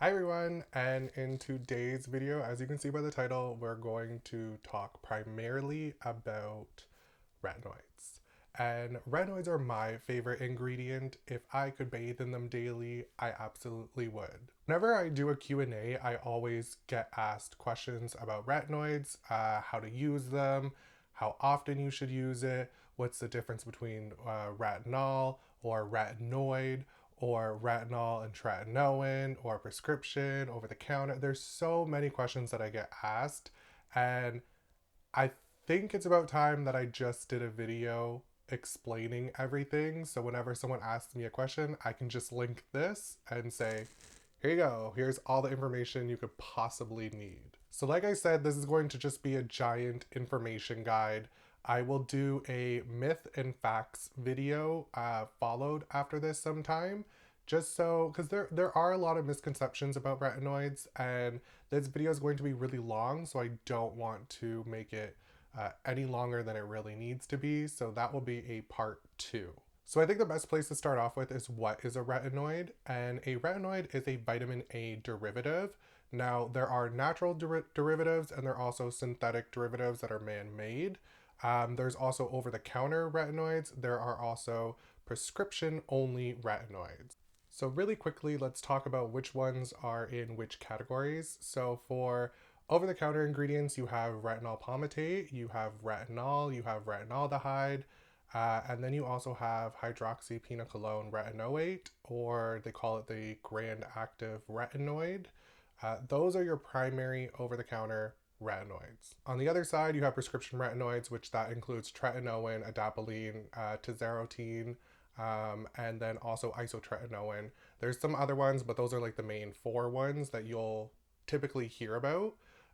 Hi everyone, and in today's video, as you can see by the title, we're going to talk primarily about retinoids. And retinoids are my favorite ingredient. If I could bathe in them daily, I absolutely would. Whenever I do a Q&A, I always get asked questions about retinoids, how to use them, how often you should use it, what's the difference between retinol or retinoid, or retinol and tretinoin, or prescription, over the counter. There's so many questions that I get asked, and I think it's about time that I just did a video explaining everything. So whenever someone asks me a question, I can just link this and say, here you go, here's all the information you could possibly need. So like I said, this is going to just be a giant information guide. I will do a myth and facts video followed after this sometime, just so, because there are a lot of misconceptions about retinoids, and this video is going to be really long, so I don't want to make it any longer than it really needs to be, so that will be a part 2. So I think the best place to start off with is what is a retinoid, and a retinoid is a vitamin A derivative. Now, there are natural derivatives and there are also synthetic derivatives that are man-made. There's also over-the-counter retinoids. There are also prescription-only retinoids. So really quickly, let's talk about which ones are in which categories. So for over-the-counter ingredients, you have retinol palmitate, you have retinol, you have retinaldehyde, and then you also have hydroxypinocolone retinoate, or they call it the grand active retinoid. Those are your primary over-the-counter retinoids. On the other side, you have prescription retinoids, which that includes tretinoin, adapalene, tazarotene, and then also isotretinoin. There's some other ones, but those are like the main 4 ones that you'll typically hear about.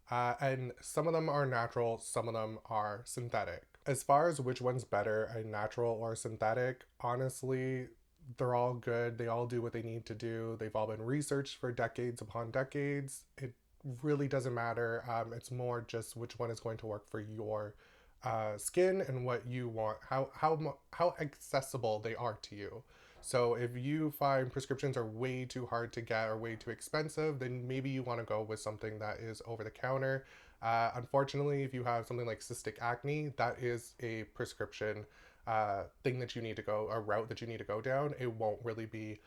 And some of them are natural, some of them are synthetic. As far as which one's better, a natural or synthetic, honestly, they're all good. They all do what they need to do. They've all been researched for decades upon decades. It really doesn't matter. It's more just which one is going to work for your skin and what you want, how accessible they are to you. So if you find prescriptions are way too hard to get or way too expensive, then maybe you want to go with something that is over the counter. Unfortunately, if you have something like cystic acne, that is a prescription thing that you need to go, a route that you need to go down. It won't really be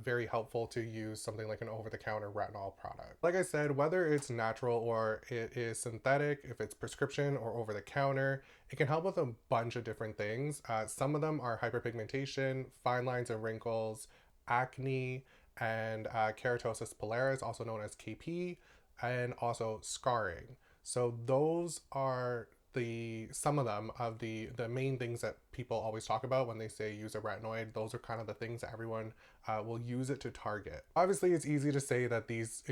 very helpful to use something like an over-the-counter retinol product. Like I said, whether it's natural or it is synthetic, if it's prescription or over-the-counter, it can help with a bunch of different things. Some of them are hyperpigmentation, fine lines and wrinkles, acne, and keratosis pilaris, also known as KP, and also scarring. So those are some of them of the main things that people always talk about when they say use a retinoid. Those are kind of the things that everyone will use it to target. Obviously, it's easy to say that these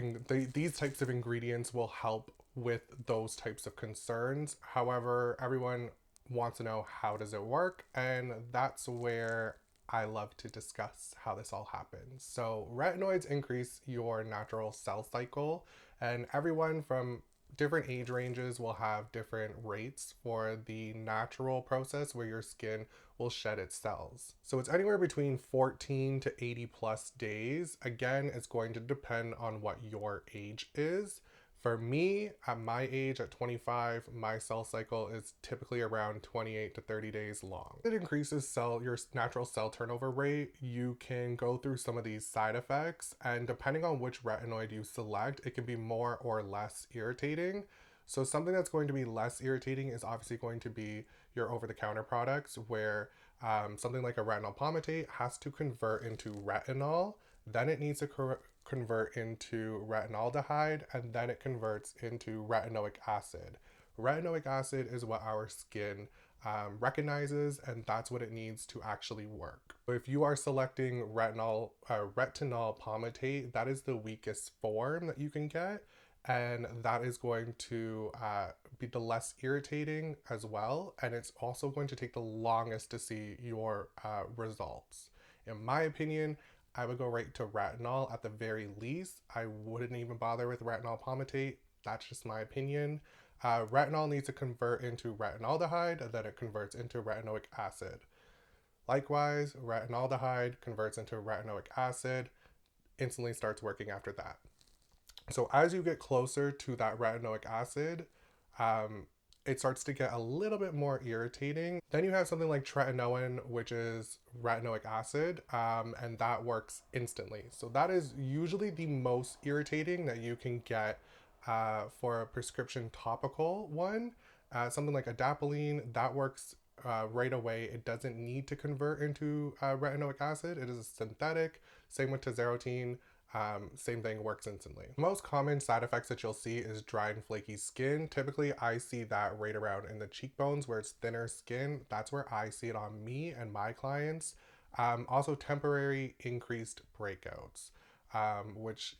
types of ingredients will help with those types of concerns. However, everyone wants to know, how does it work? And that's where I love to discuss how this all happens. So retinoids increase your natural cell cycle, and everyone from different age ranges will have different rates for the natural process where your skin will shed its cells. So it's anywhere between 14 to 80 plus days. Again, it's going to depend on what your age is. For me, at my age, at 25, my cell cycle is typically around 28 to 30 days long. It increases your natural cell turnover rate. You can go through some of these side effects, and depending on which retinoid you select, it can be more or less irritating. So something that's going to be less irritating is obviously going to be your over-the-counter products, where something like a retinol palmitate has to convert into retinol, then it needs to convert into retinaldehyde, and then it converts into retinoic acid. Retinoic acid is what our skin recognizes, and that's what it needs to actually work. So if you are selecting retinol palmitate, that is the weakest form that you can get, and that is going to be the less irritating as well, and it's also going to take the longest to see your results. In my opinion, I would go right to retinol at the very least. I wouldn't even bother with retinol palmitate. That's just my opinion. Retinol needs to convert into retinaldehyde, and then it converts into retinoic acid. Likewise, retinaldehyde converts into retinoic acid. instantly starts working after that. So as you get closer to that retinoic acid, um, it starts to get a little bit more irritating. Then you have something like tretinoin, which is retinoic acid, and that works instantly. So that is usually the most irritating that you can get for a prescription topical one. Something like adapalene, that works right away. It doesn't need to convert into retinoic acid. It is a synthetic. Same with tazarotene. Same thing, works instantly. Most common side effects that you'll see is dry and flaky skin. Typically, I see that right around in the cheekbones where it's thinner skin. That's where I see it on me and my clients. Also, temporary increased breakouts, which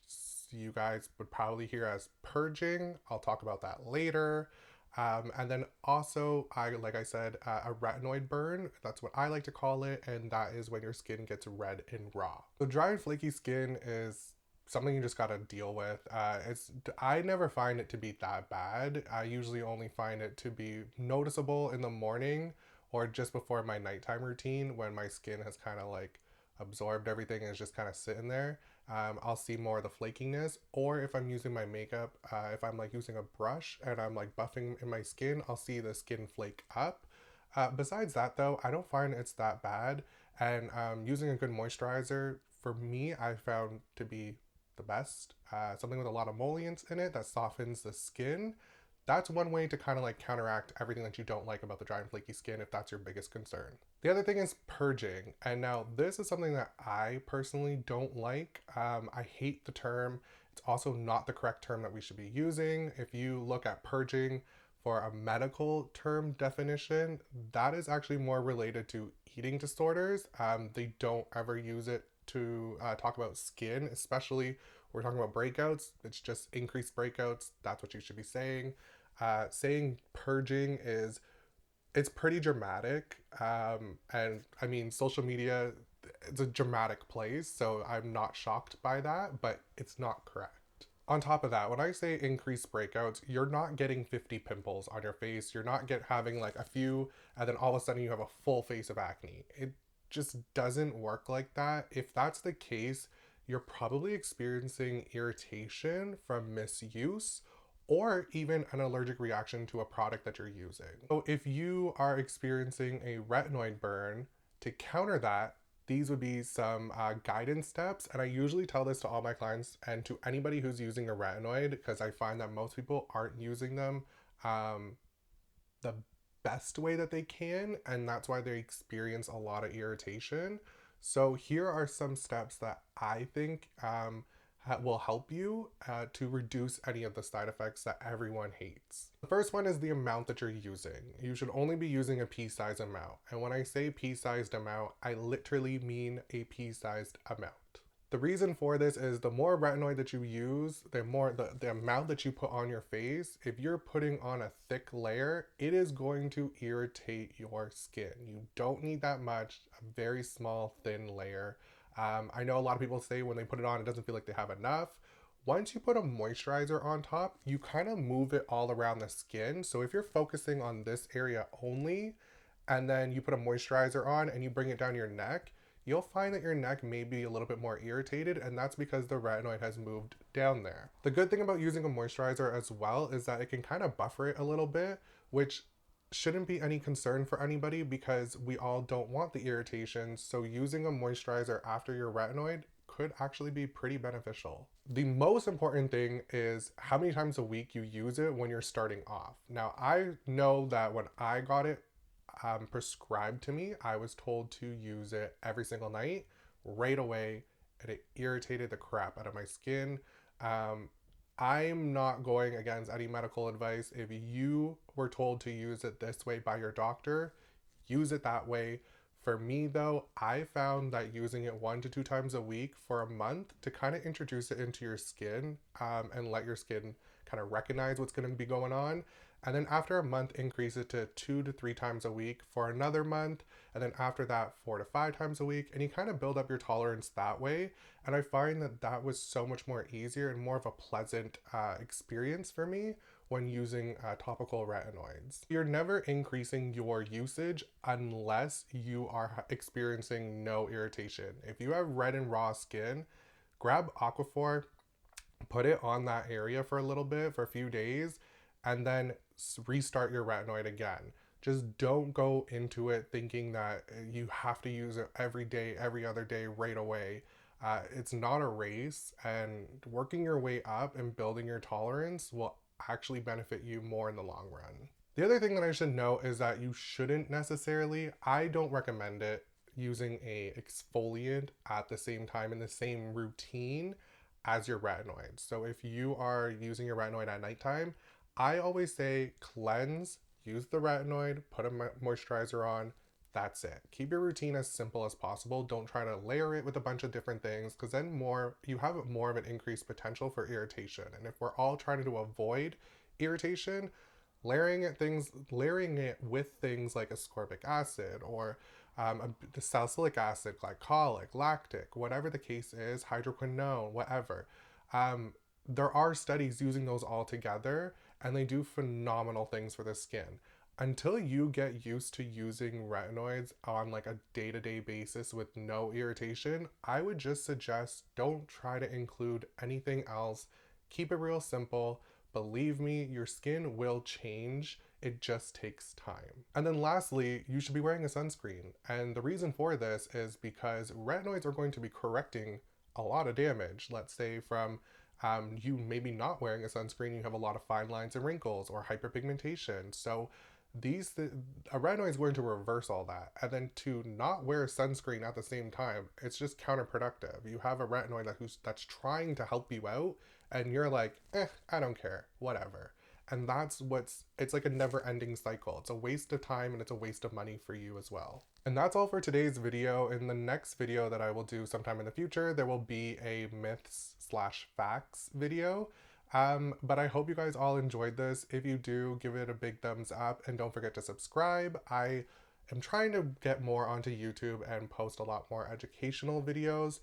you guys would probably hear as purging. I'll talk about that later. And then also, like I said, a retinoid burn. That's what I like to call it, and that is when your skin gets red and raw. So dry and flaky skin is something you just gotta deal with. I never find it to be that bad. I usually only find it to be noticeable in the morning or just before my nighttime routine when my skin has kind of like absorbed everything and is just kind of sitting there. I'll see more of the flakiness, or if I'm using my makeup, if I'm like using a brush and I'm like buffing in my skin, I'll see the skin flake up. Besides that though, I don't find it's that bad, and using a good moisturizer for me I found to be the best. Something with a lot of emollients in it that softens the skin. That's one way to kind of like counteract everything that you don't like about the dry and flaky skin if that's your biggest concern. The other thing is purging. And now this is something that I personally don't like. I hate the term. It's also not the correct term that we should be using. If you look at purging for a medical term definition, that is actually more related to eating disorders. They don't ever use it to talk about skin, especially we're talking about breakouts. It's just increased breakouts. That's what you should be saying. Saying purging it's pretty dramatic. And I mean, social media, it's a dramatic place, so I'm not shocked by that, but it's not correct. On top of that, when I say increased breakouts, you're not getting 50 pimples on your face. You're not having like a few, and then all of a sudden you have a full face of acne. It just doesn't work like that. If that's the case, you're probably experiencing irritation from misuse or even an allergic reaction to a product that you're using. So if you are experiencing a retinoid burn, to counter that, these would be some guidance steps. And I usually tell this to all my clients and to anybody who's using a retinoid, because I find that most people aren't using them the best way that they can, and that's why they experience a lot of irritation. So here are some steps that I think will help you to reduce any of the side effects that everyone hates. The first one is the amount that you're using. You should only be using a pea-sized amount. And when I say pea-sized amount, I literally mean a pea-sized amount. The reason for this is the more retinoid that you use, the more the amount that you put on your face, if you're putting on a thick layer, it is going to irritate your skin. You don't need that much, a very small, thin layer. I know a lot of people say when they put it on, it doesn't feel like they have enough. Once you put a moisturizer on top, you kind of move it all around the skin. So if you're focusing on this area only, and then you put a moisturizer on and you bring it down your neck, you'll find that your neck may be a little bit more irritated, and that's because the retinoid has moved down there. The good thing about using a moisturizer as well is that it can kind of buffer it a little bit, which shouldn't be any concern for anybody because we all don't want the irritation. So using a moisturizer after your retinoid could actually be pretty beneficial. The most important thing is how many times a week you use it when you're starting off. Now, I know that when I got it prescribed to me, I was told to use it every single night right away, and it irritated the crap out of my skin. I'm not going against any medical advice. If you were told to use it this way by your doctor, use it that way. For me though, I found that using it 1 to 2 times a week for a month to kind of introduce it into your skin and let your skin kind of recognize what's going to be going on. And then after a month, increase it to 2 to 3 times a week for another month. And then after that, 4 to 5 times a week. And you kind of build up your tolerance that way. And I find that that was so much more easier and more of a pleasant experience for me when using topical retinoids. You're never increasing your usage unless you are experiencing no irritation. If you have red and raw skin, grab Aquaphor, put it on that area for a little bit, for a few days, and then restart your retinoid again. Just don't go into it thinking that you have to use it every day, every other day, right away. It's not a race, and working your way up and building your tolerance will actually benefit you more in the long run. The other thing that I should note is that you shouldn't necessarily, I don't recommend it, using a exfoliant at the same time in the same routine as your retinoid. So if you are using your retinoid at nighttime, I always say cleanse, use the retinoid, put a moisturizer on. That's it. Keep your routine as simple as possible. Don't try to layer it with a bunch of different things, because then you have more of an increased potential for irritation. And if we're all trying to avoid irritation, layering it with things like ascorbic acid or the salicylic acid, glycolic, lactic, whatever the case is, hydroquinone, whatever. There are studies using those all together, and they do phenomenal things for the skin. Until you get used to using retinoids on like a day-to-day basis with no irritation, I would just suggest don't try to include anything else. Keep it real simple. Believe me, your skin will change. It just takes time. And then lastly, you should be wearing a sunscreen. And the reason for this is because retinoids are going to be correcting a lot of damage. Let's say from you maybe not wearing a sunscreen, you have a lot of fine lines and wrinkles or hyperpigmentation. So a retinoid is going to reverse all that. And then to not wear sunscreen at the same time, it's just counterproductive. You have a retinoid that's trying to help you out, and you're like, I don't care, whatever. And it's like a never ending cycle. It's a waste of time and it's a waste of money for you as well. And that's all for today's video. In the next video that I will do sometime in the future, there will be a myths/facts video. But I hope you guys all enjoyed this. If you do, give it a big thumbs up and don't forget to subscribe. I am trying to get more onto YouTube and post a lot more educational videos.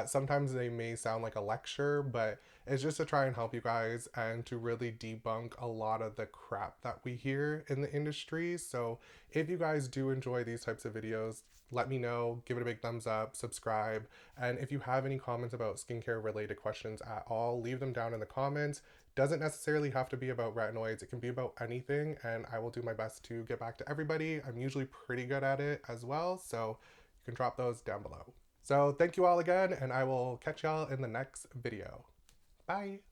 Sometimes they may sound like a lecture, but it's just to try and help you guys and to really debunk a lot of the crap that we hear in the industry. So if you guys do enjoy these types of videos, let me know, give it a big thumbs up, subscribe. And if you have any comments about skincare related questions at all, leave them down in the comments. Doesn't necessarily have to be about retinoids. It can be about anything, and I will do my best to get back to everybody. I'm usually pretty good at it as well, so you can drop those down below. So thank you all again, and I will catch y'all in the next video. Bye.